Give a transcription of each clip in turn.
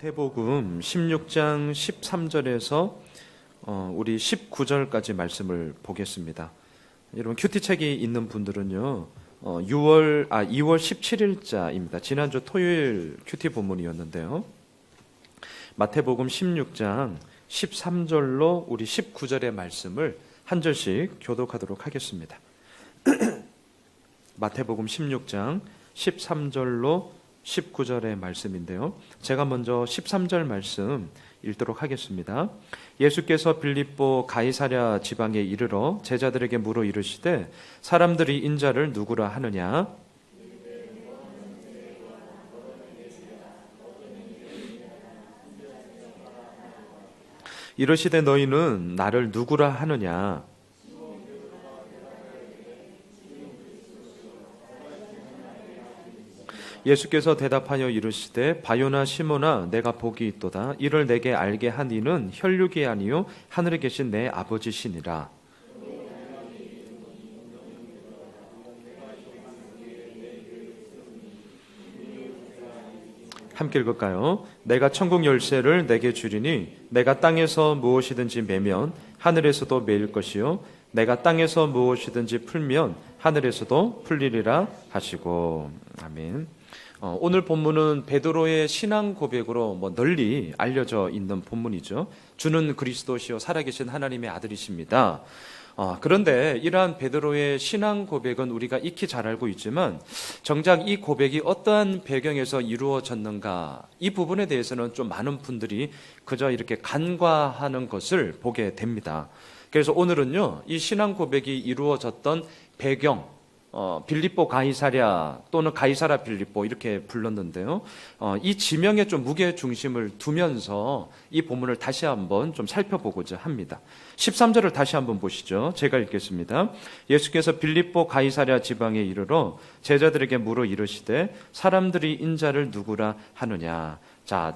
마태복음 16장 13절에서 우리 19절까지 말씀을 보겠습니다. 여러분 큐티책이 있는 분들은요 2월 17일자입니다. 지난주 토요일 큐티 본문이었는데요. 마태복음 16장 13절로 우리 19절의 말씀을 한 절씩 교독하도록 하겠습니다. 마태복음 16장 13절로 19절의 말씀인데요. 제가 먼저 13절 말씀 읽도록 하겠습니다. 예수께서 빌립보 가이사랴 지방에 이르러 제자들에게 물어 이르시되 사람들이 인자를 누구라 하느냐? 이르시되 너희는 나를 누구라 하느냐? 예수께서 대답하여 이르시되 바요나 시몬아 내가 복이 있도다. 이를 내게 알게 한 이는 혈육이 아니요 하늘에 계신 내 아버지시니라. 함께 읽을까요? 내가 천국 열쇠를 내게 주리니 내가 땅에서 무엇이든지 매면 하늘에서도 매일 것이요 내가 땅에서 무엇이든지 풀면 하늘에서도 풀리리라 하시고. 아멘. 오늘 본문은 베드로의 신앙 고백으로 널리 알려져 있는 본문이죠. 주는 그리스도시요 살아계신 하나님의 아들이십니다. 그런데 이러한 베드로의 신앙 고백은 우리가 익히 잘 알고 있지만 정작 이 고백이 어떠한 배경에서 이루어졌는가, 이 부분에 대해서는 좀 많은 분들이 그저 이렇게 간과하는 것을 보게 됩니다. 그래서 오늘은요, 이 신앙 고백이 이루어졌던 배경, 빌립보 가이사랴 또는 가이사라 빌립보 이렇게 불렀는데요. 이 지명에 좀 무게 중심을 두면서 이 본문을 다시 한번 좀 살펴보고자 합니다. 13절을 다시 한번 보시죠. 제가 읽겠습니다. 예수께서 빌립보 가이사랴 지방에 이르러 제자들에게 물어 이르시되 사람들이 인자를 누구라 하느냐. 자,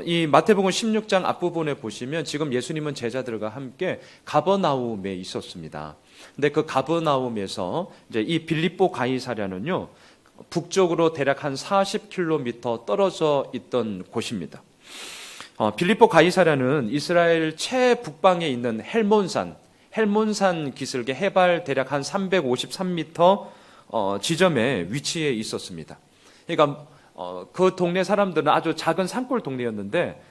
이 마태복음 16장 앞부분에 보시면 지금 예수님은 제자들과 함께 가버나움에 있었습니다. 근데 그 가버나움에서 이제 이 빌립보 가이사랴는요, 북쪽으로 대략 한 40km 떨어져 있던 곳입니다. 빌립보 가이사랴는 이스라엘 최북방에 있는 헬몬산 기슭의 해발 대략 한 353m 지점에 위치해 있었습니다. 그러니까 그 동네 사람들은 아주 작은 산골 동네였는데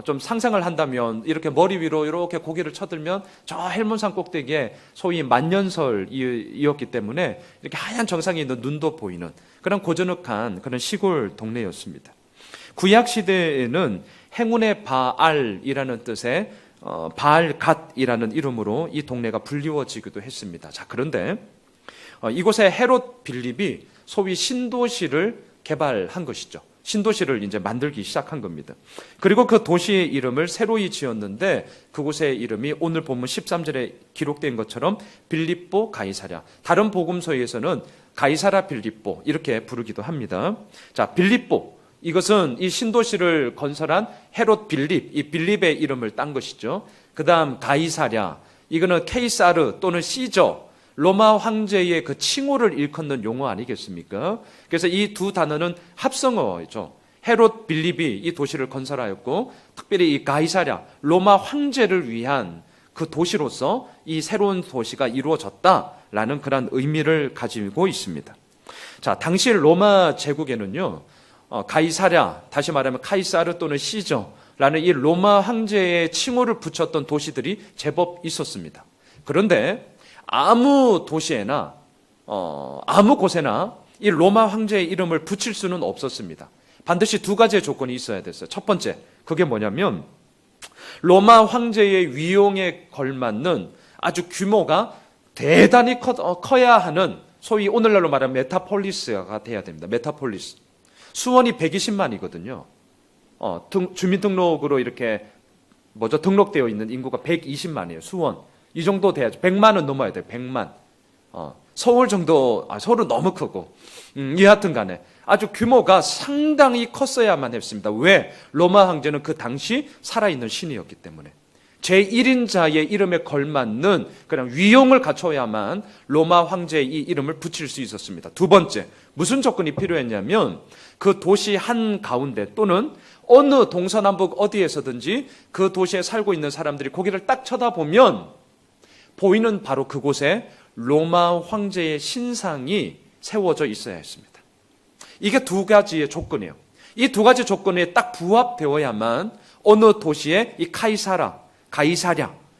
좀 상상을 한다면 이렇게 머리 위로 이렇게 고개를 쳐들면 저 헬몬산 꼭대기에 소위 만년설이었기 때문에 이렇게 하얀 정상에 있는 눈도 보이는 그런 고즈넉한 그런 시골 동네였습니다. 구약 시대에는 행운의 바알이라는 뜻의 바알갓이라는 이름으로 이 동네가 불리워지기도 했습니다. 자, 그런데 이곳에 헤롯 빌립이 소위 신도시를 개발한 것이죠. 신도시를 이제 만들기 시작한 겁니다. 그리고 그 도시의 이름을 새로이 지었는데 그곳의 이름이 오늘 본문 13절에 기록된 것처럼 빌립보 가이사랴, 다른 복음서에서는 가이사라 빌립보 이렇게 부르기도 합니다. 자, 빌립보, 이것은 이 신도시를 건설한 헤롯 빌립, 이 빌립의 이름을 딴 것이죠. 그 다음 가이사랴, 이거는 케이사르 또는 시저, 로마 황제의 그 칭호를 일컫는 용어 아니겠습니까? 그래서 이 두 단어는 합성어죠. 헤롯 빌립이 이 도시를 건설하였고, 특별히 이 가이사랴, 로마 황제를 위한 그 도시로서 이 새로운 도시가 이루어졌다라는 그런 의미를 가지고 있습니다. 자, 당시 로마 제국에는요, 가이사랴, 다시 말하면 카이사르 또는 시저라는 이 로마 황제의 칭호를 붙였던 도시들이 제법 있었습니다. 그런데 아무 도시에나 아무 곳에나 이 로마 황제의 이름을 붙일 수는 없었습니다. 반드시 두 가지의 조건이 있어야 됐어요. 첫 번째, 그게 뭐냐면 로마 황제의 위용에 걸맞는 아주 규모가 대단히 커야 하는 소위 오늘날로 말하면 메타폴리스가 돼야 됩니다. 메타폴리스. 수원이 120만이거든요. 주민등록으로 이렇게 등록되어 있는 인구가 120만이에요. 수원. 이 정도 돼야죠. 100만은 넘어야 돼요. 100만. 서울 정도, 서울은 너무 크고. 여하튼 간에 아주 규모가 상당히 컸어야만 했습니다. 왜? 로마 황제는 그 당시 살아있는 신이었기 때문에. 제1인자의 이름에 걸맞는 그냥 위용을 갖춰야만 로마 황제의 이 이름을 붙일 수 있었습니다. 두 번째, 무슨 조건이 필요했냐면 그 도시 한가운데 또는 어느 동서남북 어디에서든지 그 도시에 살고 있는 사람들이 고개를 딱 쳐다보면 보이는 바로 그곳에 로마 황제의 신상이 세워져 있어야 했습니다. 이게 두 가지의 조건이에요. 이 두 가지 조건에 딱 부합되어야만 어느 도시에 이 가이사랴,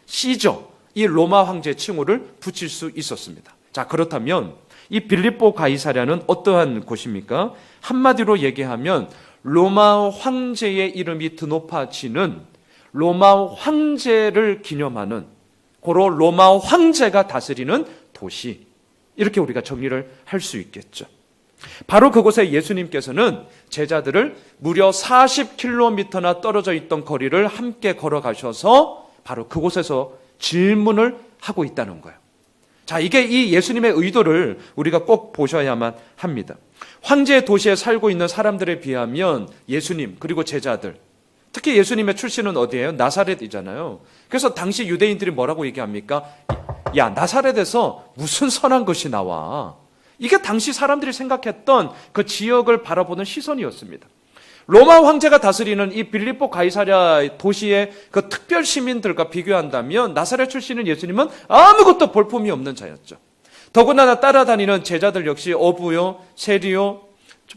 시저, 이 로마 황제의 칭호를 붙일 수 있었습니다. 자, 그렇다면 이 빌립보 가이사랴는 어떠한 곳입니까? 한마디로 얘기하면 로마 황제의 이름이 드높아지는 로마 황제를 기념하는 고로 로마 황제가 다스리는 도시, 이렇게 우리가 정리를 할 수 있겠죠. 바로 그곳에 예수님께서는 제자들을 무려 40km나 떨어져 있던 거리를 함께 걸어가셔서 바로 그곳에서 질문을 하고 있다는 거예요. 자, 이게 이 예수님의 의도를 우리가 꼭 보셔야만 합니다. 황제의 도시에 살고 있는 사람들에 비하면 예수님 그리고 제자들, 특히 예수님의 출신은 어디예요? 나사렛이잖아요. 그래서 당시 유대인들이 뭐라고 얘기합니까? 야, 나사렛에서 무슨 선한 것이 나와? 이게 당시 사람들이 생각했던 그 지역을 바라보는 시선이었습니다. 로마 황제가 다스리는 이 빌립보 가이사랴 도시의 그 특별 시민들과 비교한다면 나사렛 출신인 예수님은 아무것도 볼품이 없는 자였죠. 더군다나 따라다니는 제자들 역시 어부요, 세리요,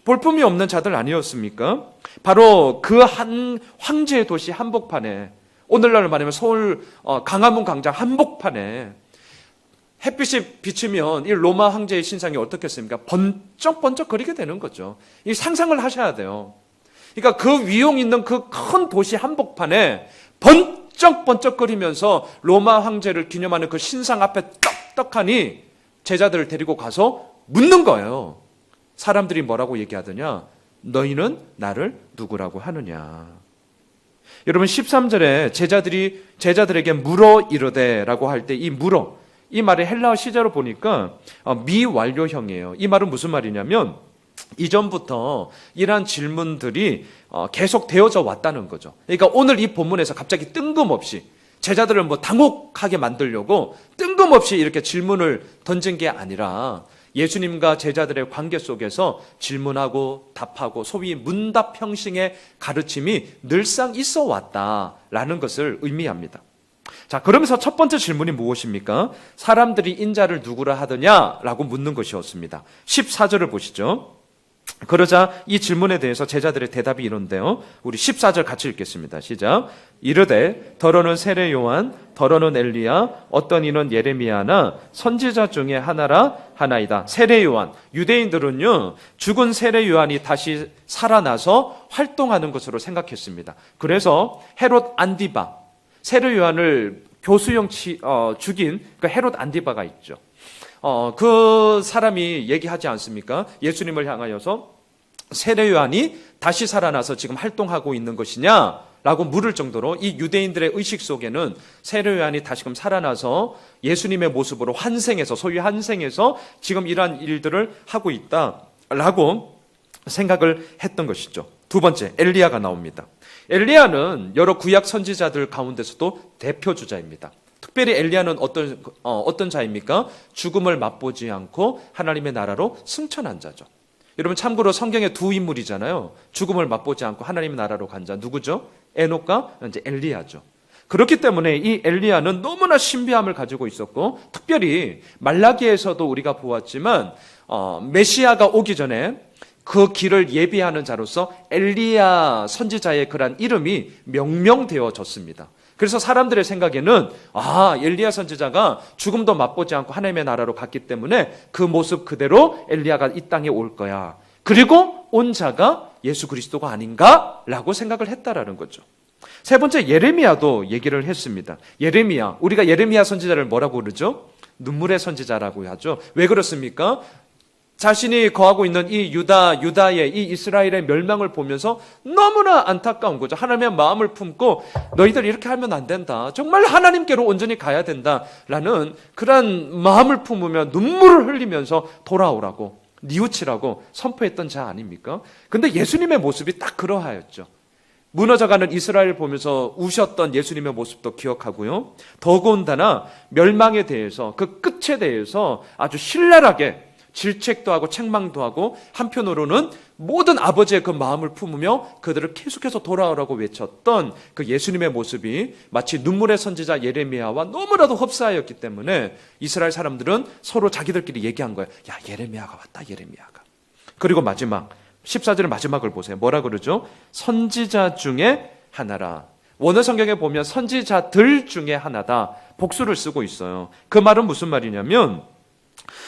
볼품이 없는 자들 아니었습니까? 바로 그 한 황제의 도시 한복판에, 오늘날 말하면 서울 강화문 광장 한복판에 햇빛이 비치면 이 로마 황제의 신상이 어떻겠습니까? 번쩍번쩍 거리게 되는 거죠. 이 상상을 하셔야 돼요. 그러니까 그 위용 있는 그 큰 도시 한복판에 번쩍번쩍거리면서 로마 황제를 기념하는 그 신상 앞에 떡떡하니 제자들을 데리고 가서 묻는 거예요. 사람들이 뭐라고 얘기하더냐? 너희는 나를 누구라고 하느냐? 여러분 13절에 제자들에게 물어 이르되라고 할 때 이 물어, 이 말의 헬라어 시제로 보니까 미완료형이에요. 이 말은 무슨 말이냐면 이전부터 이러한 질문들이 계속 되어져 왔다는 거죠. 그러니까 오늘 이 본문에서 갑자기 뜬금없이 제자들을 당혹하게 만들려고 뜬금없이 이렇게 질문을 던진 게 아니라 예수님과 제자들의 관계 속에서 질문하고 답하고 소위 문답 형식의 가르침이 늘상 있어 왔다라는 것을 의미합니다. 자, 그러면서 첫 번째 질문이 무엇입니까? 사람들이 인자를 누구라 하더냐라고 묻는 것이었습니다. 14절을 보시죠. 그러자 이 질문에 대해서 제자들의 대답이 이런데요. 우리 14절 같이 읽겠습니다. 시작. 이르되 더러는 세례 요한, 더러는 엘리야, 어떤 이는 예레미야나 선지자 중에 하나이다. 세례 요한. 유대인들은요, 죽은 세례 요한이 다시 살아나서 활동하는 것으로 생각했습니다. 그래서 헤롯 안디바, 세례 요한을 교수형 죽인 그 헤롯 안디바가 있죠. 그 사람이 얘기하지 않습니까? 예수님을 향하여서 세례 요한이 다시 살아나서 지금 활동하고 있는 것이냐라고 물을 정도로 이 유대인들의 의식 속에는 세례 요한이 다시금 살아나서 예수님의 모습으로 환생해서, 소위 환생해서 지금 이러한 일들을 하고 있다라고 생각을 했던 것이죠. 두 번째, 엘리야가 나옵니다. 엘리야는 여러 구약 선지자들 가운데서도 대표 주자입니다. 특별히 엘리야는 어떤 자입니까? 죽음을 맛보지 않고 하나님의 나라로 승천한 자죠. 여러분 참고로 성경에 두 인물이잖아요. 죽음을 맛보지 않고 하나님의 나라로 간 자 누구죠? 에녹과 이제 엘리야죠. 그렇기 때문에 이 엘리야는 너무나 신비함을 가지고 있었고, 특별히 말라기에서도 우리가 보았지만 메시아가 오기 전에 그 길을 예비하는 자로서 엘리야 선지자의 그런 이름이 명명되어졌습니다. 그래서 사람들의 생각에는 엘리야 선지자가 죽음도 맛보지 않고 하나님의 나라로 갔기 때문에 그 모습 그대로 엘리야가 이 땅에 올 거야. 그리고 온 자가 예수 그리스도가 아닌가라고 생각을 했다라는 거죠. 세 번째, 예레미야도 얘기를 했습니다. 예레미야, 우리가 예레미야 선지자를 뭐라고 그러죠? 눈물의 선지자라고 하죠. 왜 그렇습니까? 자신이 거하고 있는 이 유다의 이 이스라엘의 멸망을 보면서 너무나 안타까운 거죠. 하나님의 마음을 품고 너희들 이렇게 하면 안 된다. 정말 하나님께로 온전히 가야 된다라는 그런 마음을 품으며 눈물을 흘리면서 돌아오라고, 뉘우치라고 선포했던 자 아닙니까? 근데 예수님의 모습이 딱 그러하였죠. 무너져가는 이스라엘 보면서 우셨던 예수님의 모습도 기억하고요. 더군다나 멸망에 대해서, 그 끝에 대해서 아주 신랄하게 질책도 하고 책망도 하고 한편으로는 모든 아버지의 그 마음을 품으며 그들을 계속해서 돌아오라고 외쳤던 그 예수님의 모습이 마치 눈물의 선지자 예레미야와 너무나도 흡사하였기 때문에 이스라엘 사람들은 서로 자기들끼리 얘기한 거예요. 야, 예레미야가 왔다, 예레미야가. 그리고 마지막 14절의 마지막을 보세요. 뭐라 그러죠? 선지자 중에 하나라. 원어 성경에 보면 선지자들 중에 하나다. 복수를 쓰고 있어요. 그 말은 무슨 말이냐면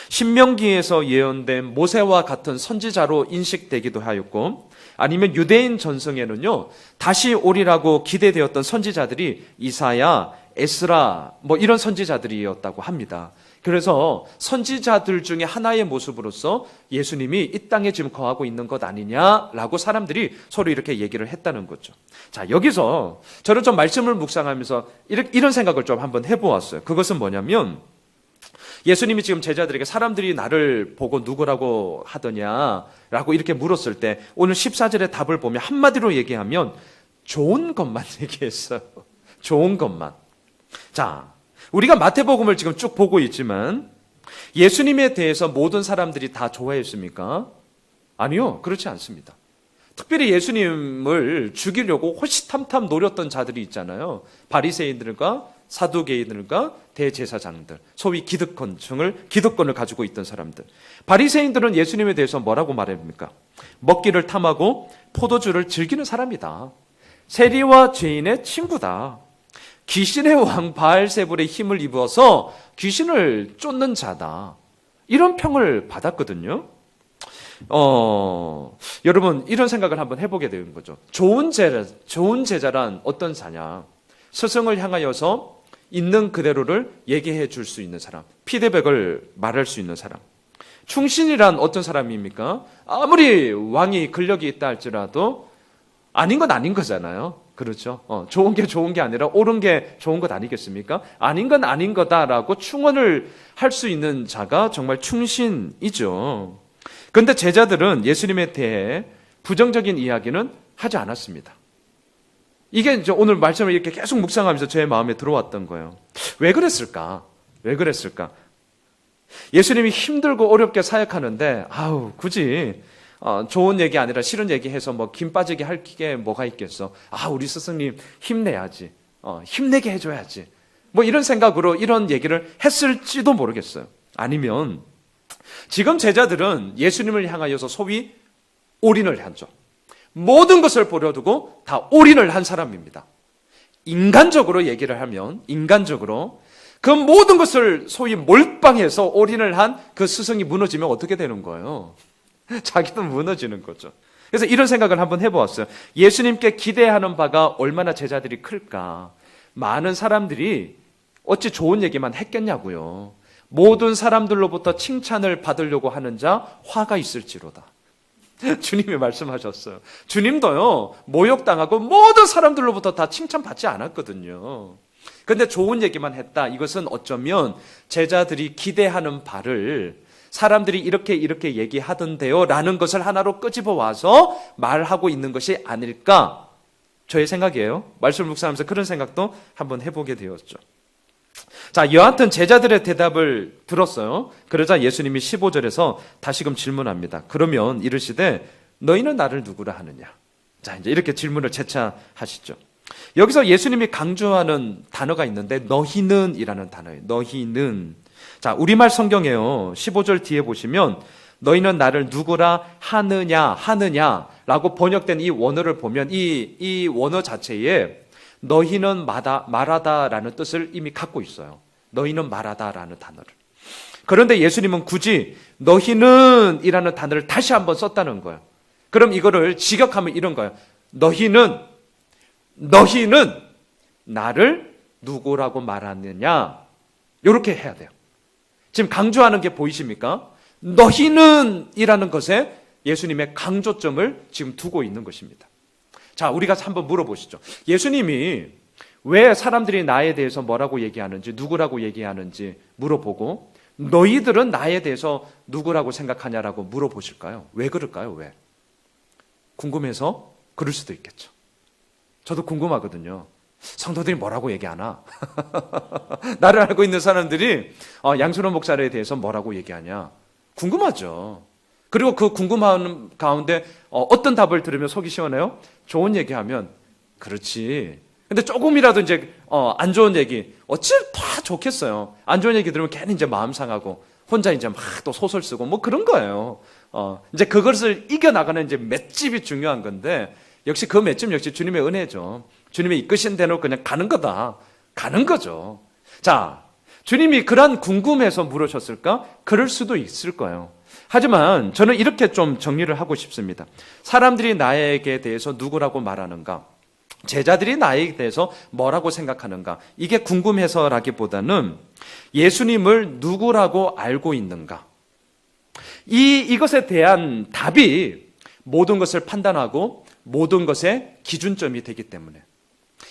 신명기에서 예언된 모세와 같은 선지자로 인식되기도 하였고, 아니면 유대인 전승에는요 다시 오리라고 기대되었던 선지자들이 이사야, 에스라 뭐 이런 선지자들이었다고 합니다. 그래서 선지자들 중에 하나의 모습으로서 예수님이 이 땅에 지금 거하고 있는 것 아니냐라고 사람들이 서로 이렇게 얘기를 했다는 거죠. 자, 여기서 저는 좀 말씀을 묵상하면서 이런 생각을 좀 한번 해보았어요. 그것은 뭐냐면 예수님이 지금 제자들에게 사람들이 나를 보고 누구라고 하더냐라고 이렇게 물었을 때 오늘 14절의 답을 보면 한마디로 얘기하면 좋은 것만 얘기했어요. 좋은 것만. 자, 우리가 마태복음을 지금 쭉 보고 있지만 예수님에 대해서 모든 사람들이 다 좋아했습니까? 아니요, 그렇지 않습니다. 특별히 예수님을 죽이려고 호시탐탐 노렸던 자들이 있잖아요. 바리새인들과 사두개인들과 대제사장들, 소위 기득권을 가지고 있던 사람들. 바리새인들은 예수님에 대해서 뭐라고 말합니까? 먹기를 탐하고 포도주를 즐기는 사람이다. 세리와 죄인의 친구다. 귀신의 왕 바알세불의 힘을 입어서 귀신을 쫓는 자다. 이런 평을 받았거든요. 여러분 이런 생각을 한번 해보게 되는 거죠. 좋은 제자란 어떤 자냐? 스승을 향하여서 있는 그대로를 얘기해 줄 수 있는 사람, 피드백을 말할 수 있는 사람. 충신이란 어떤 사람입니까? 아무리 왕이 권력이 있다 할지라도 아닌 건 아닌 거잖아요. 그렇죠. 좋은 게 좋은 게 아니라 옳은 게 좋은 것 아니겠습니까? 아닌 건 아닌 거다라고 충언을 할 수 있는 자가 정말 충신이죠. 그런데 제자들은 예수님에 대해 부정적인 이야기는 하지 않았습니다. 이게 이제 오늘 말씀을 이렇게 계속 묵상하면서 제 마음에 들어왔던 거예요. 왜 그랬을까? 왜 그랬을까? 예수님이 힘들고 어렵게 사역하는데 굳이 좋은 얘기 아니라 싫은 얘기 해서 뭐 김 빠지게 할 게 뭐가 있겠어. 우리 스승님 힘내야지. 힘내게 해줘야지. 뭐 이런 생각으로 이런 얘기를 했을지도 모르겠어요. 아니면 지금 제자들은 예수님을 향하여서 소위 올인을 하죠. 모든 것을 버려두고 다 올인을 한 사람입니다. 인간적으로 얘기를 하면 인간적으로 그 모든 것을 소위 몰빵해서 올인을 한 그 스승이 무너지면 어떻게 되는 거예요? 자기도 무너지는 거죠. 그래서 이런 생각을 한번 해보았어요. 예수님께 기대하는 바가 얼마나 제자들이 클까? 많은 사람들이 어찌 좋은 얘기만 했겠냐고요. 모든 사람들로부터 칭찬을 받으려고 하는 자 화가 있을지로다. 주님이 말씀하셨어요. 주님도요 모욕당하고 모든 사람들로부터 다 칭찬받지 않았거든요. 그런데 좋은 얘기만 했다. 이것은 어쩌면 제자들이 기대하는 바를 사람들이 이렇게 얘기하던데요 라는 것을 하나로 끄집어 와서 말하고 있는 것이 아닐까, 저의 생각이에요. 말씀을 묵상하면서 그런 생각도 한번 해보게 되었죠. 자, 여하튼 제자들의 대답을 들었어요. 그러자 예수님이 15절에서 다시금 질문합니다. 그러면 이르시되 너희는 나를 누구라 하느냐? 자, 이제 이렇게 질문을 재차하시죠. 여기서 예수님이 강조하는 단어가 있는데 너희는 이라는 단어예요. 너희는. 자, 우리말 성경에요. 15절 뒤에 보시면 너희는 나를 누구라 하느냐라고 번역된 이 원어를 보면 이 원어 자체에 너희는 말하다라는 뜻을 이미 갖고 있어요. 너희는 말하다라는 단어를. 그런데 예수님은 굳이 너희는 이라는 단어를 다시 한번 썼다는 거예요. 그럼 이거를 직역하면 이런 거예요. 너희는 나를 누구라고 말하느냐? 이렇게 해야 돼요. 지금 강조하는 게 보이십니까? 너희는 이라는 것에 예수님의 강조점을 지금 두고 있는 것입니다. 자, 우리가 한번 물어보시죠. 예수님이 왜 사람들이 나에 대해서 뭐라고 얘기하는지, 누구라고 얘기하는지 물어보고 너희들은 나에 대해서 누구라고 생각하냐라고 물어보실까요? 왜 그럴까요? 왜? 궁금해서 그럴 수도 있겠죠. 저도 궁금하거든요. 성도들이 뭐라고 얘기하나? 나를 알고 있는 사람들이 양순원 목사에 대해서 뭐라고 얘기하냐? 궁금하죠. 그리고 그 궁금한 가운데 어떤 답을 들으면 속이 시원해요? 좋은 얘기하면 그렇지. 근데 조금이라도 이제 안 좋은 얘기 어찌 다 좋겠어요. 안 좋은 얘기 들으면 괜히 이제 마음 상하고 혼자 이제 막 또 소설 쓰고 뭐 그런 거예요. 이제 그것을 이겨나가는 이제 맷집이 중요한 건데 역시 그 맷집 역시 주님의 은혜죠. 주님의 이끄신 대로 그냥 가는 거다. 가는 거죠. 자, 주님이 그런 궁금해서 물으셨을까? 그럴 수도 있을 거예요. 하지만 저는 이렇게 좀 정리를 하고 싶습니다. 사람들이 나에게 대해서 누구라고 말하는가? 제자들이 나에 대해서 뭐라고 생각하는가? 이게 궁금해서라기보다는 예수님을 누구라고 알고 있는가? 이것에 대한 답이 모든 것을 판단하고 모든 것의 기준점이 되기 때문에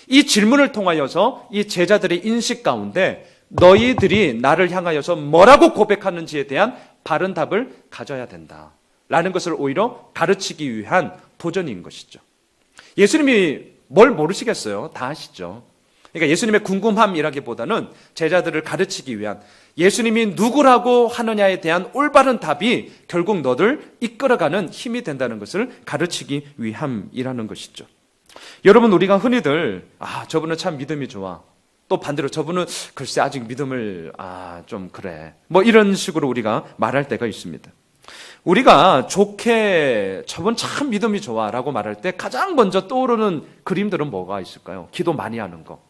이 질문을 통하여서 이 제자들의 인식 가운데 너희들이 나를 향하여서 뭐라고 고백하는지에 대한 바른 답을 가져야 된다라는 것을 오히려 가르치기 위한 도전인 것이죠. 예수님이 뭘 모르시겠어요? 다 아시죠. 그러니까 예수님의 궁금함이라기보다는 제자들을 가르치기 위한 예수님이 누구라고 하느냐에 대한 올바른 답이 결국 너를 이끌어가는 힘이 된다는 것을 가르치기 위함이라는 것이죠. 여러분, 우리가 흔히들 저분은 참 믿음이 좋아. 또 반대로 저분은 글쎄 아직 믿음을 좀 그래. 뭐 이런 식으로 우리가 말할 때가 있습니다. 우리가 좋게 저분 참 믿음이 좋아라고 말할 때 가장 먼저 떠오르는 그림들은 뭐가 있을까요? 기도 많이 하는 거,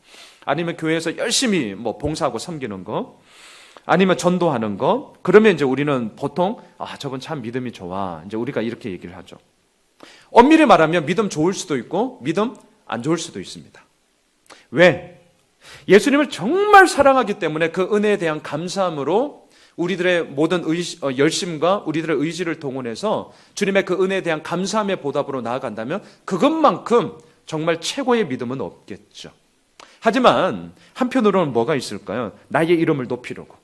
아니면 교회에서 열심히 뭐 봉사하고 섬기는 거, 아니면 전도하는 거. 그러면 이제 우리는 보통 저분 참 믿음이 좋아. 이제 우리가 이렇게 얘기를 하죠. 엄밀히 말하면 믿음 좋을 수도 있고 믿음 안 좋을 수도 있습니다. 왜? 예수님을 정말 사랑하기 때문에 그 은혜에 대한 감사함으로 우리들의 모든 열심과 우리들의 의지를 동원해서 주님의 그 은혜에 대한 감사함의 보답으로 나아간다면 그것만큼 정말 최고의 믿음은 없겠죠. 하지만 한편으로는 뭐가 있을까요? 나의 이름을 높이려고,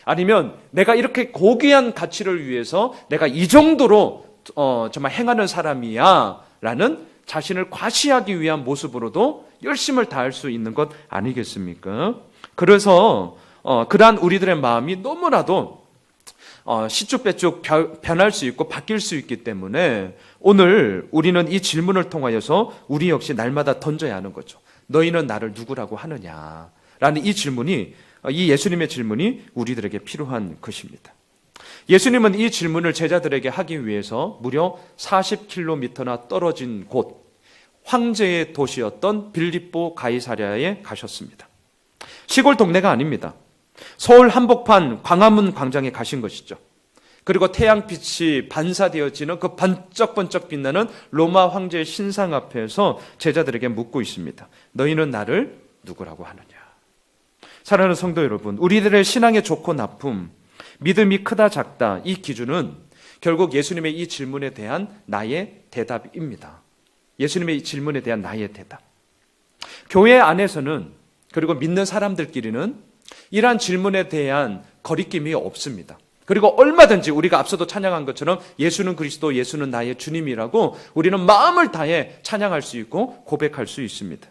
아니면 내가 이렇게 고귀한 가치를 위해서 내가 이 정도로 정말 행하는 사람이야 라는 자신을 과시하기 위한 모습으로도 열심을 다할 수 있는 것 아니겠습니까? 그래서 그러한 우리들의 마음이 너무나도 시쭉빼쭉 변할 수 있고 바뀔 수 있기 때문에 오늘 우리는 이 질문을 통하여서 우리 역시 날마다 던져야 하는 거죠. 너희는 나를 누구라고 하느냐? 라는 이 질문이, 이 예수님의 질문이 우리들에게 필요한 것입니다. 예수님은 이 질문을 제자들에게 하기 위해서 무려 40km나 떨어진 곳, 황제의 도시였던 빌립보 가이사랴에 가셨습니다. 시골 동네가 아닙니다. 서울 한복판 광화문 광장에 가신 것이죠. 그리고 태양빛이 반사되어지는 그 반짝반짝 빛나는 로마 황제의 신상 앞에서 제자들에게 묻고 있습니다. 너희는 나를 누구라고 하느냐? 사랑하는 성도 여러분, 우리들의 신앙의 좋고 나쁨, 믿음이 크다 작다, 이 기준은 결국 예수님의 이 질문에 대한 나의 대답입니다. 예수님의 이 질문에 대한 나의 대답. 교회 안에서는, 그리고 믿는 사람들끼리는 이러한 질문에 대한 거리낌이 없습니다. 그리고 얼마든지 우리가 앞서도 찬양한 것처럼 예수는 그리스도, 예수는 나의 주님이라고 우리는 마음을 다해 찬양할 수 있고 고백할 수 있습니다.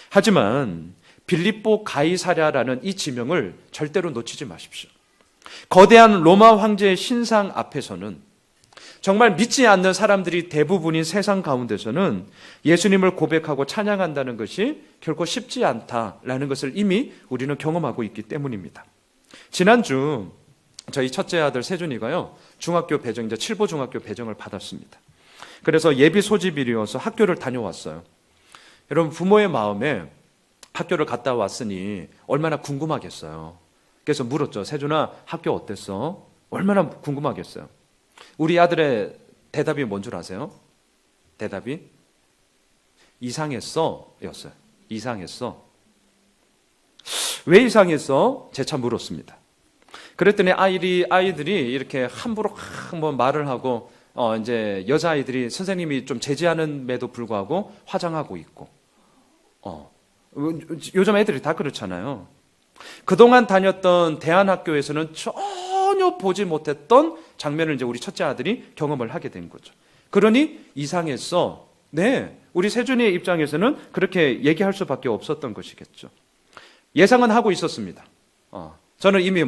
하지만 빌립보 가이사랴라는 이 지명을 절대로 놓치지 마십시오. 거대한 로마 황제의 신상 앞에서는, 정말 믿지 않는 사람들이 대부분인 세상 가운데서는 예수님을 고백하고 찬양한다는 것이 결코 쉽지 않다라는 것을 이미 우리는 경험하고 있기 때문입니다. 지난주 저희 첫째 아들 세준이가요, 중학교 배정, 이제 칠보 중학교 배정을 받았습니다. 그래서 예비 소집일이어서 학교를 다녀왔어요. 여러분, 부모의 마음에 학교를 갔다 왔으니 얼마나 궁금하겠어요. 그래서 물었죠. 세준아, 학교 어땠어? 얼마나 궁금하겠어요. 우리 아들의 대답이 뭔 줄 아세요? 대답이 이상했어 였어요. 이상했어. 왜 이상했어? 재차 물었습니다. 그랬더니 아이들이 이렇게 함부로 뭐 말을 하고 이제 여자아이들이 선생님이 좀 제지하는데도 불구하고 화장하고 있고, 요즘 애들이 다 그렇잖아요. 그동안 다녔던 대안학교에서는 전혀 보지 못했던 장면을 이제 우리 첫째 아들이 경험을 하게 된 거죠. 그러니 이상했어. 네, 우리 세준이의 입장에서는 그렇게 얘기할 수밖에 없었던 것이겠죠. 예상은 하고 있었습니다. 저는 이미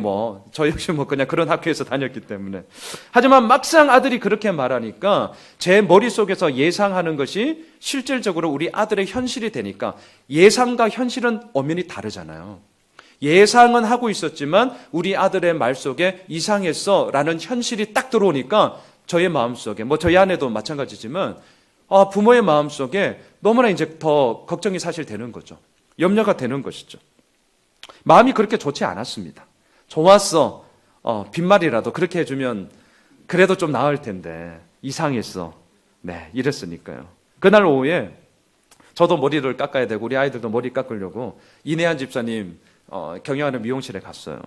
저 역시 그냥 그런 학교에서 다녔기 때문에. 하지만 막상 아들이 그렇게 말하니까 제 머릿속에서 예상하는 것이 실질적으로 우리 아들의 현실이 되니까 예상과 현실은 엄연히 다르잖아요. 예상은 하고 있었지만 우리 아들의 말 속에 이상했어 라는 현실이 딱 들어오니까 저의 마음속에, 저희 아내도 마찬가지지만 부모의 마음속에 너무나 이제 더 걱정이 사실 되는 거죠. 염려가 되는 것이죠. 마음이 그렇게 좋지 않았습니다. 좋았어. 빈말이라도 그렇게 해주면 그래도 좀 나을 텐데 이상했어. 네, 이랬으니까요. 그날 오후에 저도 머리를 깎아야 되고 우리 아이들도 머리 깎으려고 이내한 집사님 경영하는 미용실에 갔어요.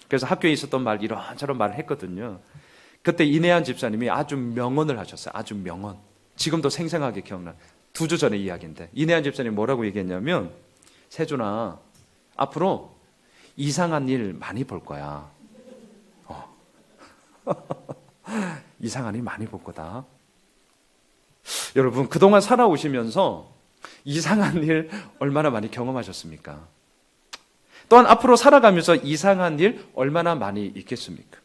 그래서 학교에 있었던 말 이런저런 말을 했거든요. 그때 이내한 집사님이 아주 명언을 하셨어요. 아주 명언. 지금도 생생하게 기억나. 2주 전의 이야기인데 이내한 집사님 뭐라고 얘기했냐면, 세준아, 앞으로 이상한 일 많이 볼 거야. 이상한 일 많이 볼 거다. 여러분, 그동안 살아오시면서 이상한 일 얼마나 많이 경험하셨습니까? 또한 앞으로 살아가면서 이상한 일 얼마나 많이 있겠습니까?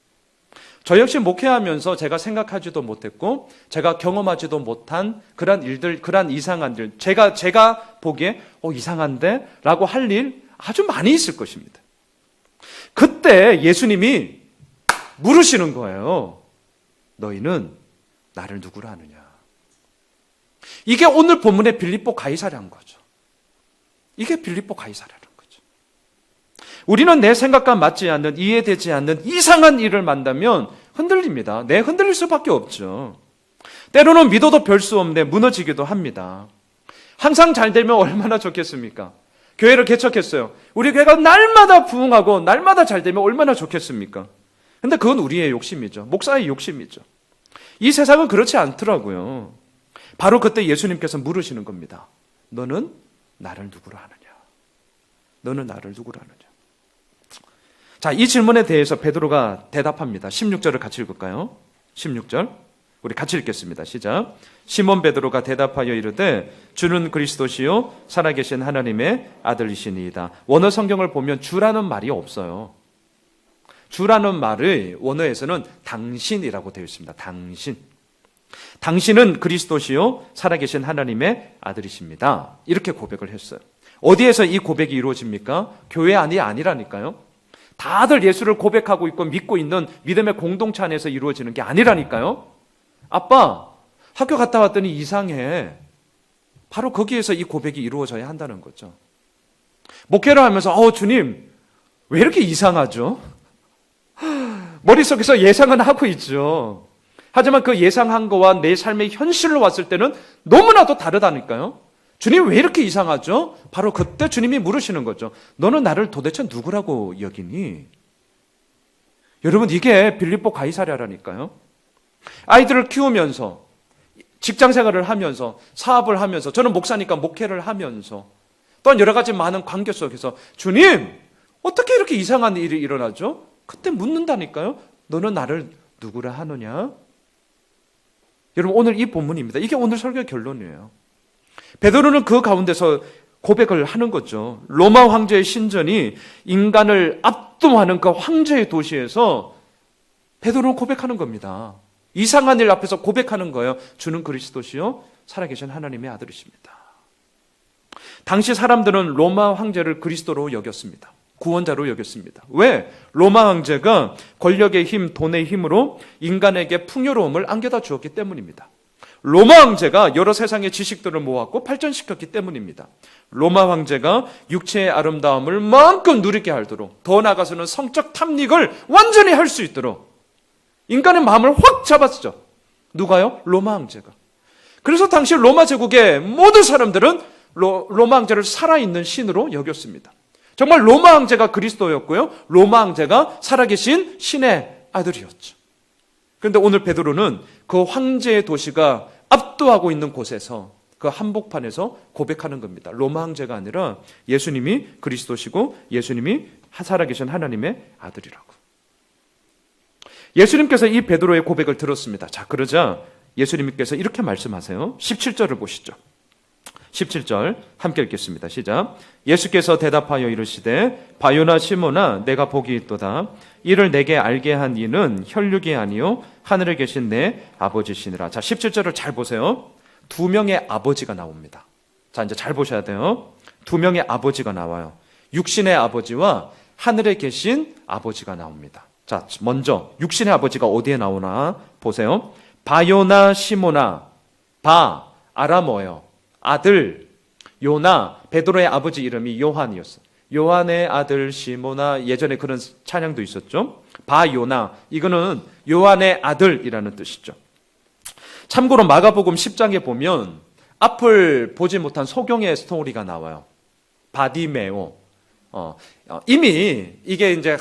저 역시 목회하면서 제가 생각하지도 못했고 제가 경험하지도 못한 그런 일들, 그런 이상한 일, 제가 보기에 이상한데? 라고 할 일 아주 많이 있을 것입니다. 그때 예수님이 물으시는 거예요. 너희는 나를 누구라 하느냐? 이게 오늘 본문의 빌립보 가이사랴인 거죠. 이게 빌립보 가이사랴라는 거죠. 우리는 내 생각과 맞지 않는, 이해되지 않는 이상한 일을 만나면 흔들립니다. 흔들릴 수밖에 없죠. 때로는 믿어도 별 수 없네 무너지기도 합니다. 항상 잘 되면 얼마나 좋겠습니까? 교회를 개척했어요. 우리 교회가 날마다 부흥하고 날마다 잘 되면 얼마나 좋겠습니까? 근데 그건 우리의 욕심이죠. 목사의 욕심이죠. 이 세상은 그렇지 않더라고요. 바로 그때 예수님께서 물으시는 겁니다. 너는 나를 누구로 하느냐? 너는 나를 누구로 하느냐? 자, 이 질문에 대해서 베드로가 대답합니다. 16절을 같이 읽을까요? 16절. 우리 같이 읽겠습니다. 시작. 시몬 베드로가 대답하여 이르되 주는 그리스도시요 살아계신 하나님의 아들이시니이다. 원어 성경을 보면 주라는 말이 없어요. 주라는 말의 원어에서는 당신이라고 되어 있습니다. 당신. 당신은 그리스도시요 살아계신 하나님의 아들이십니다. 이렇게 고백을 했어요. 어디에서 이 고백이 이루어집니까? 교회 안이 아니라니까요. 다들 예수를 고백하고 있고 믿고 있는 믿음의 공동체 안에서 이루어지는 게 아니라니까요. 아빠, 학교 갔다 왔더니 이상해. 바로 거기에서 이 고백이 이루어져야 한다는 거죠. 목회를 하면서 주님, 왜 이렇게 이상하죠? 머릿속에서 예상은 하고 있죠. 하지만 그 예상한 거와 내 삶의 현실로 왔을 때는 너무나도 다르다니까요. 주님 왜 이렇게 이상하죠? 바로 그때 주님이 물으시는 거죠. 너는 나를 도대체 누구라고 여기니? 여러분, 이게 빌립보 가이사랴라니까요. 아이들을 키우면서, 직장 생활을 하면서, 사업을 하면서, 저는 목사니까 목회를 하면서, 또한 여러 가지 많은 관계 속에서 주님, 어떻게 이렇게 이상한 일이 일어나죠? 그때 묻는다니까요. 너는 나를 누구라 하느냐? 여러분, 오늘 이 본문입니다. 이게 오늘 설교의 결론이에요. 베드로는 그 가운데서 고백을 하는 거죠. 로마 황제의 신전이 인간을 압도하는 그 황제의 도시에서 베드로는 고백하는 겁니다. 이상한 일 앞에서 고백하는 거예요. 주는 그리스도시요 살아계신 하나님의 아들이십니다. 당시 사람들은 로마 황제를 그리스도로 여겼습니다. 구원자로 여겼습니다. 왜? 로마 황제가 권력의 힘, 돈의 힘으로 인간에게 풍요로움을 안겨다 주었기 때문입니다. 로마 황제가 여러 세상의 지식들을 모았고 발전시켰기 때문입니다. 로마 황제가 육체의 아름다움을 마음껏 누리게 하도록, 더 나아가서는 성적 탐닉을 완전히 할 수 있도록 인간의 마음을 확 잡았죠. 누가요? 로마 황제가. 그래서 당시 로마 제국의 모든 사람들은 로마 황제를 살아있는 신으로 여겼습니다. 정말 로마 황제가 그리스도였고요. 로마 황제가 살아계신 신의 아들이었죠. 그런데 오늘 베드로는 그 황제의 도시가 압도하고 있는 곳에서, 그 한복판에서 고백하는 겁니다. 로마 황제가 아니라 예수님이 그리스도시고 예수님이 살아계신 하나님의 아들이라고. 예수님께서 이 베드로의 고백을 들었습니다. 자, 그러자 예수님께서 이렇게 말씀하세요. 17절을 보시죠. 17절 함께 읽겠습니다. 시작. 예수께서 대답하여 이르시되 바요나 시몬아 내가 복이 있도다. 이를 내게 알게 한 이는 혈육이 아니요 하늘에 계신 내 아버지시니라. 자, 17절을 잘 보세요. 두 명의 아버지가 나옵니다. 자, 이제 잘 보셔야 돼요. 두 명의 아버지가 나와요. 육신의 아버지와 하늘에 계신 아버지가 나옵니다. 자, 먼저 육신의 아버지가 어디에 나오나 보세요. 바요나 시모나. 바, 아람어예요. 아들. 요나, 베드로의 아버지 이름이 요한이었어요. 요한의 아들 시모나. 예전에 그런 찬양도 있었죠. 바요나, 이거는 요한의 아들이라는 뜻이죠. 참고로 마가복음 10장에 보면 앞을 보지 못한 소경의 스토리가 나와요. 바디메오. 이미 이게 이제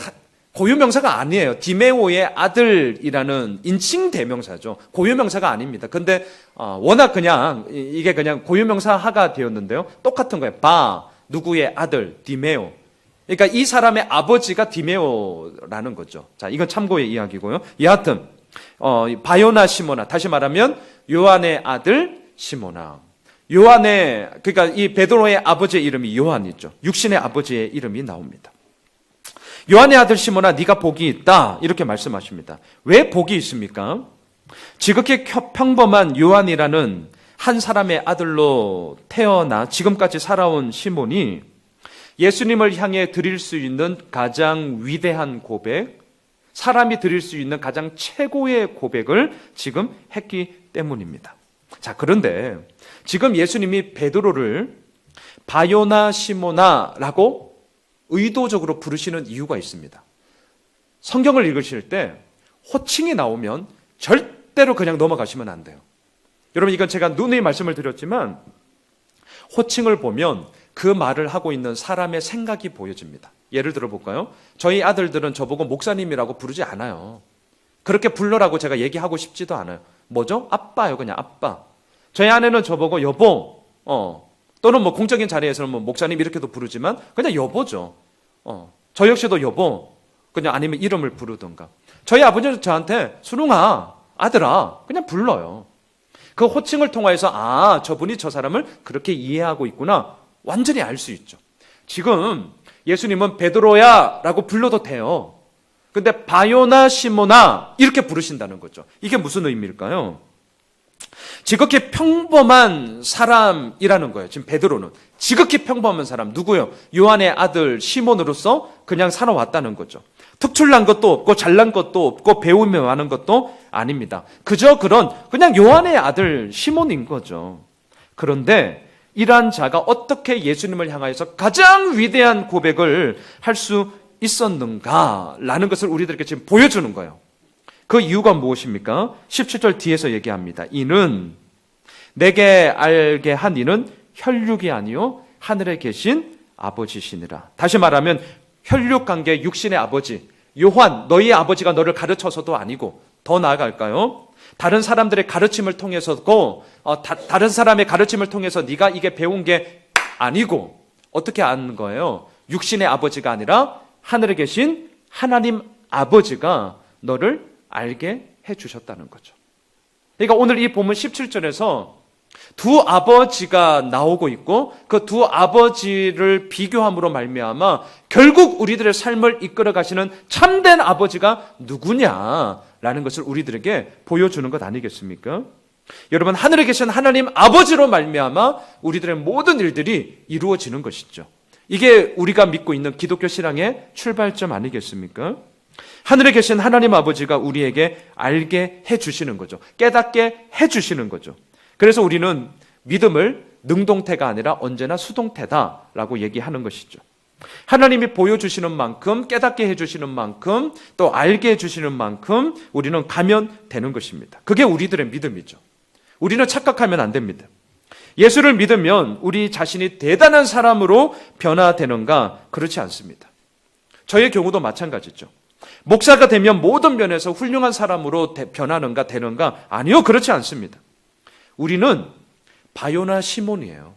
고유명사가 아니에요. 디메오의 아들이라는 인칭 대명사죠. 고유명사가 아닙니다. 근데 워낙 그냥 이게 그냥 고유명사화가 되었는데요. 똑같은 거예요. 바, 누구의 아들, 디메오. 그러니까 이 사람의 아버지가 디메오라는 거죠. 자, 이건 참고의 이야기고요. 여하튼 바요나 시모나, 다시 말하면 요한의 아들 시모나. 요한의, 그러니까 이 베드로의 아버지의 이름이 요한이죠. 육신의 아버지의 이름이 나옵니다. 요한의 아들 시모나 네가 복이 있다 이렇게 말씀하십니다. 왜 복이 있습니까? 지극히 평범한 요한이라는 한 사람의 아들로 태어나 지금까지 살아온 시몬이 예수님을 향해 드릴 수 있는 가장 위대한 고백, 사람이 드릴 수 있는 가장 최고의 고백을 지금 했기 때문입니다. 자, 그런데 지금 예수님이 베드로를 바요나 시모나라고 의도적으로 부르시는 이유가 있습니다. 성경을 읽으실 때 호칭이 나오면 절대로 그냥 넘어가시면 안 돼요. 여러분, 이건 제가 누누이 말씀을 드렸지만 호칭을 보면 그 말을 하고 있는 사람의 생각이 보여집니다. 예를 들어 볼까요? 저희 아들들은 저보고 목사님이라고 부르지 않아요. 그렇게 불러라고 제가 얘기하고 싶지도 않아요. 뭐죠? 아빠요, 그냥 아빠. 저희 아내는 저보고 여보, 또는 뭐 공적인 자리에서는 뭐 목사님 이렇게도 부르지만 그냥 여보죠. 저 역시도 여보, 그냥 아니면 이름을 부르든가. 저희 아버지는 저한테 수룽아, 아들아, 그냥 불러요. 그 호칭을 통해서 저분이 저 사람을 그렇게 이해하고 있구나 완전히 알 수 있죠. 지금 예수님은 베드로야 라고 불러도 돼요. 근데 바요나 시모나 이렇게 부르신다는 거죠. 이게 무슨 의미일까요? 지극히 평범한 사람이라는 거예요. 지금 베드로는 지극히 평범한 사람, 누구요? 요한의 아들 시몬으로서 그냥 살아왔다는 거죠. 특출난 것도 없고 잘난 것도 없고 배움이 많은 것도 아닙니다. 그저 그냥 요한의 아들 시몬인 거죠. 그런데 이러한 자가 어떻게 예수님을 향하여서 가장 위대한 고백을 할 수 있었는가라는 것을 우리들에게 지금 보여주는 거예요. 그 이유가 무엇입니까? 17절 뒤에서 얘기합니다. 이는 내게 알게 한 이는 혈육이 아니요 하늘에 계신 아버지시니라. 다시 말하면 혈육관계 육신의 아버지 요한, 너희 아버지가 너를 가르쳐서도 아니고 더 나아갈까요? 다른 사람들의 가르침을 통해서고 다른 사람의 가르침을 통해서 네가 이게 배운 게 아니고 어떻게 아는 거예요? 육신의 아버지가 아니라 하늘에 계신 하나님 아버지가 너를 알게 해주셨다는 거죠. 그러니까 오늘 이 본문 17절에서 두 아버지가 나오고 있고 그 두 아버지를 비교함으로 말미암아 결국 우리들의 삶을 이끌어 가시는 참된 아버지가 누구냐라는 것을 우리들에게 보여주는 것 아니겠습니까? 여러분, 하늘에 계신 하나님 아버지로 말미암아 우리들의 모든 일들이 이루어지는 것이죠. 이게 우리가 믿고 있는 기독교 신앙의 출발점 아니겠습니까? 하늘에 계신 하나님 아버지가 우리에게 알게 해주시는 거죠. 깨닫게 해주시는 거죠. 그래서 우리는 믿음을 능동태가 아니라 언제나 수동태다라고 얘기하는 것이죠. 하나님이 보여주시는 만큼, 깨닫게 해주시는 만큼, 또 알게 해주시는 만큼 우리는 가면 되는 것입니다. 그게 우리들의 믿음이죠. 우리는 착각하면 안 됩니다. 예수를 믿으면 우리 자신이 대단한 사람으로 변화되는가? 그렇지 않습니다. 저의 경우도 마찬가지죠. 목사가 되면 모든 면에서 훌륭한 사람으로 변하는가 되는가? 아니요, 그렇지 않습니다. 우리는 바요나 시몬이에요.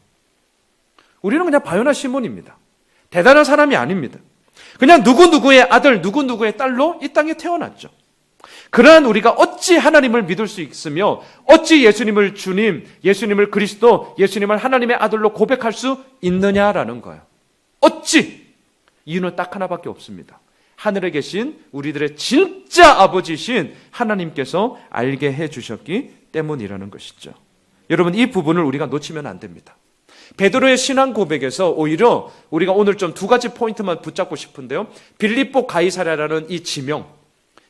우리는 그냥 바요나 시몬입니다. 대단한 사람이 아닙니다. 그냥 누구누구의 아들, 누구누구의 딸로 이 땅에 태어났죠. 그러한 우리가 어찌 하나님을 믿을 수 있으며 어찌 예수님을 주님, 예수님을 그리스도, 예수님을 하나님의 아들로 고백할 수 있느냐라는 거예요. 어찌? 이유는 딱 하나밖에 없습니다. 하늘에 계신 우리들의 진짜 아버지신 하나님께서 알게 해주셨기 때문이라는 것이죠. 여러분, 이 부분을 우리가 놓치면 안 됩니다. 베드로의 신앙 고백에서 오히려 우리가 오늘 좀 두 가지 포인트만 붙잡고 싶은데요. 빌립보 가이사랴라는 이 지명,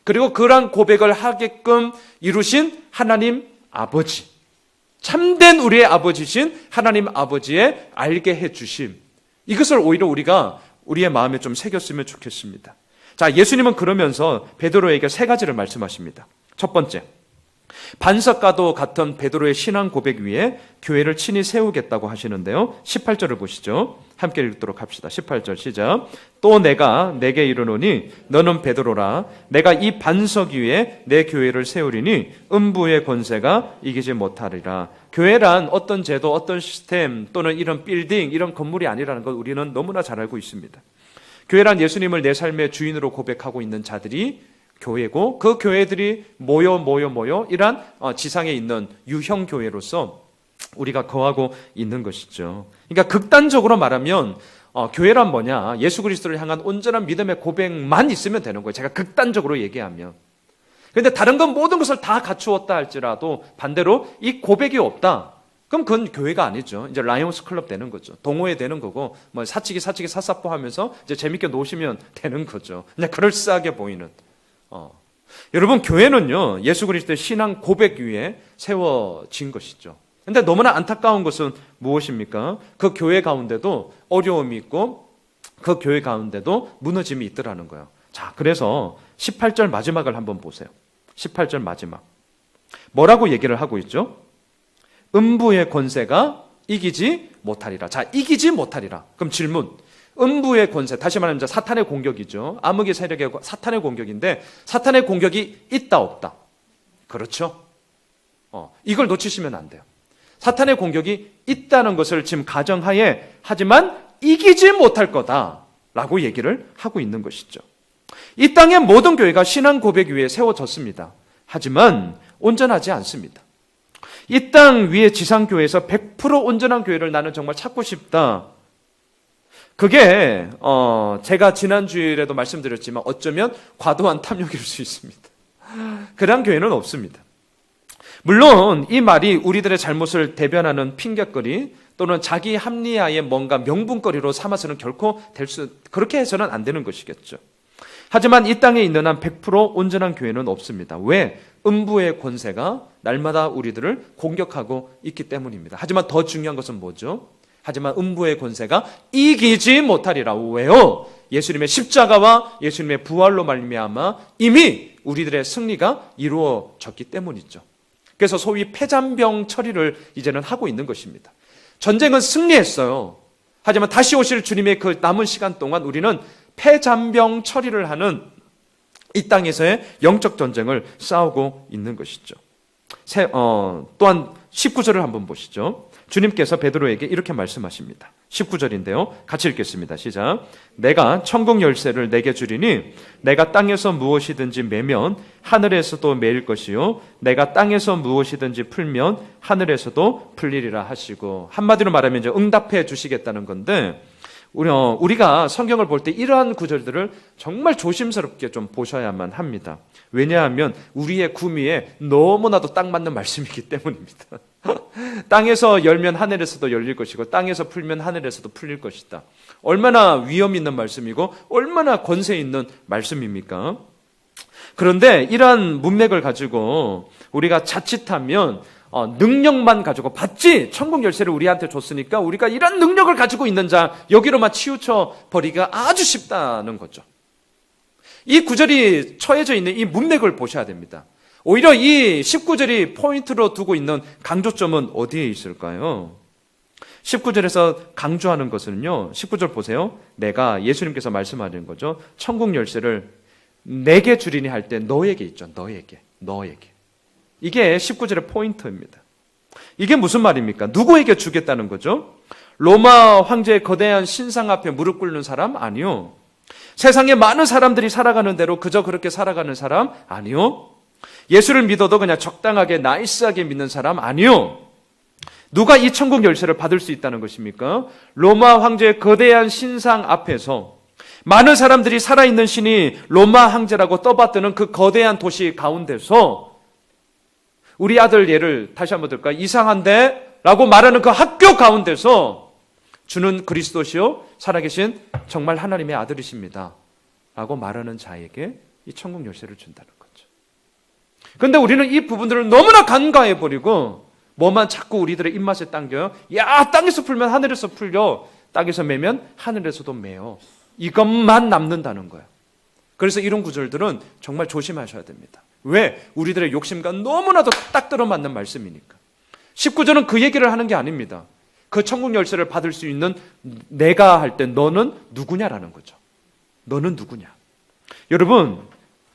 그리고 그러한 고백을 하게끔 이루신 하나님 아버지, 참된 우리의 아버지신 하나님 아버지의 알게 해주심, 이것을 오히려 우리가 우리의 마음에 좀 새겼으면 좋겠습니다. 자, 예수님은 그러면서 베드로에게 세 가지를 말씀하십니다. 첫 번째, 반석과도 같은 베드로의 신앙 고백 위에 교회를 친히 세우겠다고 하시는데요. 18절을 보시죠. 함께 읽도록 합시다. 18절 시작. 또 내가 내게 이르노니 너는 베드로라. 내가 이 반석 위에 내 교회를 세우리니 음부의 권세가 이기지 못하리라. 교회란 어떤 제도, 어떤 시스템 또는 이런 빌딩, 이런 건물이 아니라는 것 우리는 너무나 잘 알고 있습니다. 교회란 예수님을 내 삶의 주인으로 고백하고 있는 자들이 교회고, 그 교회들이 모여 이러한 지상에 있는 유형 교회로서 우리가 거하고 있는 것이죠. 그러니까 극단적으로 말하면 교회란 뭐냐? 예수 그리스도를 향한 온전한 믿음의 고백만 있으면 되는 거예요. 제가 극단적으로 얘기하면. 그런데 다른 건 모든 것을 다 갖추었다 할지라도 반대로 이 고백이 없다. 그럼 그건 교회가 아니죠. 이제 라이온스 클럽 되는 거죠. 동호회 되는 거고, 뭐 사치기 사사포 하면서 이제 재밌게 노시면 되는 거죠. 그냥 그럴싸하게 보이는. 여러분, 교회는요, 예수 그리스도의 신앙 고백 위에 세워진 것이죠. 근데 너무나 안타까운 것은 무엇입니까? 그 교회 가운데도 어려움이 있고, 그 교회 가운데도 무너짐이 있더라는 거예요. 자, 그래서 18절 마지막을 한번 보세요. 18절 마지막. 뭐라고 얘기를 하고 있죠? 음부의 권세가 이기지 못하리라. 자, 이기지 못하리라. 그럼 질문. 음부의 권세, 다시 말하면 이제 사탄의 공격이죠. 암흑의 세력의 사탄의 공격인데, 사탄의 공격이 있다 없다? 그렇죠. 이걸 놓치시면 안 돼요. 사탄의 공격이 있다는 것을 지금 가정하에, 하지만 이기지 못할 거다라고 얘기를 하고 있는 것이죠. 이 땅의 모든 교회가 신앙 고백 위에 세워졌습니다. 하지만 온전하지 않습니다. 이 땅 위에 지상교회에서 100% 온전한 교회를 나는 정말 찾고 싶다. 그게 제가 지난 주일에도 말씀드렸지만 어쩌면 과도한 탐욕일 수 있습니다. 그런 교회는 없습니다. 물론 이 말이 우리들의 잘못을 대변하는 핑계거리 또는 자기 합리화의 뭔가 명분거리로 삼아서는 결코 그렇게 해서는 안 되는 것이겠죠. 하지만 이 땅에 있는 한 100% 온전한 교회는 없습니다. 왜? 음부의 권세가 날마다 우리들을 공격하고 있기 때문입니다. 하지만 더 중요한 것은 뭐죠? 하지만 음부의 권세가 이기지 못하리라. 왜요? 예수님의 십자가와 예수님의 부활로 말미암아 이미 우리들의 승리가 이루어졌기 때문이죠. 그래서 소위 패잔병 처리를 이제는 하고 있는 것입니다. 전쟁은 승리했어요. 하지만 다시 오실 주님의 그 남은 시간 동안 우리는 패잔병 처리를 하는 이 땅에서의 영적 전쟁을 싸우고 있는 것이죠. 또한 19절을 한번 보시죠. 주님께서 베드로에게 이렇게 말씀하십니다. 19절인데요. 같이 읽겠습니다. 시작. 내가 천국 열쇠를 내게 주리니 내가 땅에서 무엇이든지 매면 하늘에서도 매일 것이요 내가 땅에서 무엇이든지 풀면 하늘에서도 풀리리라 하시고, 한마디로 말하면 이제 응답해 주시겠다는 건데, 우리가 성경을 볼 때 이러한 구절들을 정말 조심스럽게 좀 보셔야만 합니다. 왜냐하면 우리의 구미에 너무나도 딱 맞는 말씀이기 때문입니다. 땅에서 열면 하늘에서도 열릴 것이고 땅에서 풀면 하늘에서도 풀릴 것이다. 얼마나 위험 있는 말씀이고 얼마나 권세 있는 말씀입니까? 그런데 이러한 문맥을 가지고 우리가 자칫하면 능력만 가지고 봤지, 천국 열쇠를 우리한테 줬으니까 우리가 이런 능력을 가지고 있는 자 여기로만 치우쳐 버리기가 아주 쉽다는 거죠. 이 구절이 처해져 있는 이 문맥을 보셔야 됩니다. 오히려 이 19절이 포인트로 두고 있는 강조점은 어디에 있을까요? 19절에서 강조하는 것은요, 19절 보세요. 내가, 예수님께서 말씀하는 거죠. 천국 열쇠를 내게 주리니 할 때 너에게 있죠. 너에게. 이게 19절의 포인트입니다. 이게 무슨 말입니까? 누구에게 주겠다는 거죠? 로마 황제의 거대한 신상 앞에 무릎 꿇는 사람? 아니요. 세상에 많은 사람들이 살아가는 대로 그저 그렇게 살아가는 사람? 아니요. 예수를 믿어도 그냥 적당하게 나이스하게 믿는 사람 아니요. 누가 이 천국 열쇠를 받을 수 있다는 것입니까? 로마 황제의 거대한 신상 앞에서 많은 사람들이 살아있는 신이 로마 황제라고 떠받드는 그 거대한 도시 가운데서 우리 아들 예를 다시 한번 들까요? 이상한데? 라고 말하는 그 학교 가운데서 주는 그리스도시요 살아계신 정말 하나님의 아들이십니다 라고 말하는 자에게 이 천국 열쇠를 준다는 거죠. 그런데 우리는 이 부분들을 너무나 간과해버리고 뭐만 자꾸 우리들의 입맛에 당겨요. 야, 땅에서 풀면 하늘에서 풀려. 땅에서 매면 하늘에서도 매요. 이것만 남는다는 거예요. 그래서 이런 구절들은 정말 조심하셔야 됩니다. 왜? 우리들의 욕심과 너무나도 딱 들어맞는 말씀이니까. 19절은 그 얘기를 하는 게 아닙니다. 그 천국 열쇠를 받을 수 있는 내가 할 때 너는 누구냐라는 거죠. 너는 누구냐. 여러분,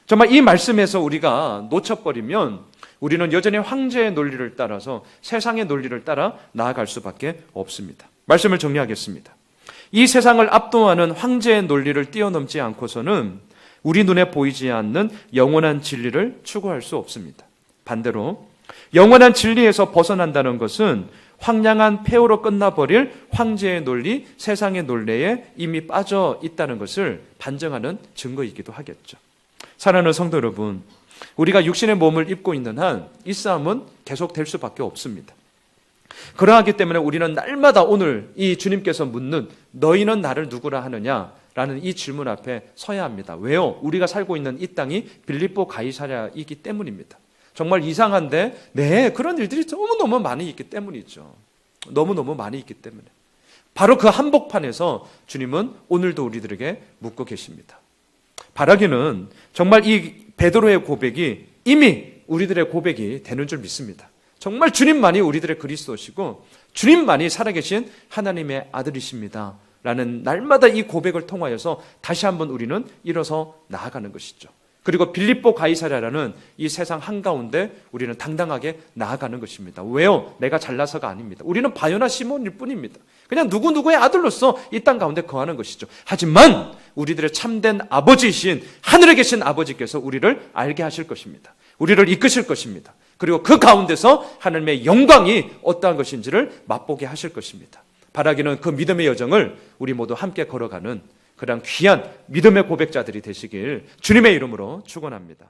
정말 이 말씀에서 우리가 놓쳐버리면 우리는 여전히 황제의 논리를 따라서 세상의 논리를 따라 나아갈 수밖에 없습니다. 말씀을 정리하겠습니다. 이 세상을 압도하는 황제의 논리를 뛰어넘지 않고서는 우리 눈에 보이지 않는 영원한 진리를 추구할 수 없습니다. 반대로 영원한 진리에서 벗어난다는 것은 황량한 폐허로 끝나버릴 황제의 논리, 세상의 논리에 이미 빠져 있다는 것을 반증하는 증거이기도 하겠죠. 사랑하는 성도 여러분, 우리가 육신의 몸을 입고 있는 한 이 싸움은 계속될 수밖에 없습니다. 그러하기 때문에 우리는 날마다 오늘 이 주님께서 묻는 너희는 나를 누구라 하느냐라는 이 질문 앞에 서야 합니다. 왜요? 우리가 살고 있는 이 땅이 빌립보 가이사랴이기 때문입니다. 정말 이상한데 네, 그런 일들이 너무너무 많이 있기 때문이죠. 너무너무 많이 있기 때문에. 바로 그 한복판에서 주님은 오늘도 우리들에게 묻고 계십니다. 바라기는 정말 이 베드로의 고백이 이미 우리들의 고백이 되는 줄 믿습니다. 정말 주님만이 우리들의 그리스도시고 주님만이 살아계신 하나님의 아들이십니다 라는 날마다 이 고백을 통하여서 다시 한번 우리는 일어서 나아가는 것이죠. 그리고 빌립보 가이사랴라는 이 세상 한가운데 우리는 당당하게 나아가는 것입니다. 왜요? 내가 잘나서가 아닙니다. 우리는 바요나 시몬일 뿐입니다. 그냥 누구누구의 아들로서 이 땅 가운데 거하는 것이죠. 하지만 우리들의 참된 아버지이신 하늘에 계신 아버지께서 우리를 알게 하실 것입니다. 우리를 이끄실 것입니다. 그리고 그 가운데서 하나님의 영광이 어떠한 것인지를 맛보게 하실 것입니다. 바라기는 그 믿음의 여정을 우리 모두 함께 걸어가는 그런 귀한 믿음의 고백자들이 되시길 주님의 이름으로 축원합니다.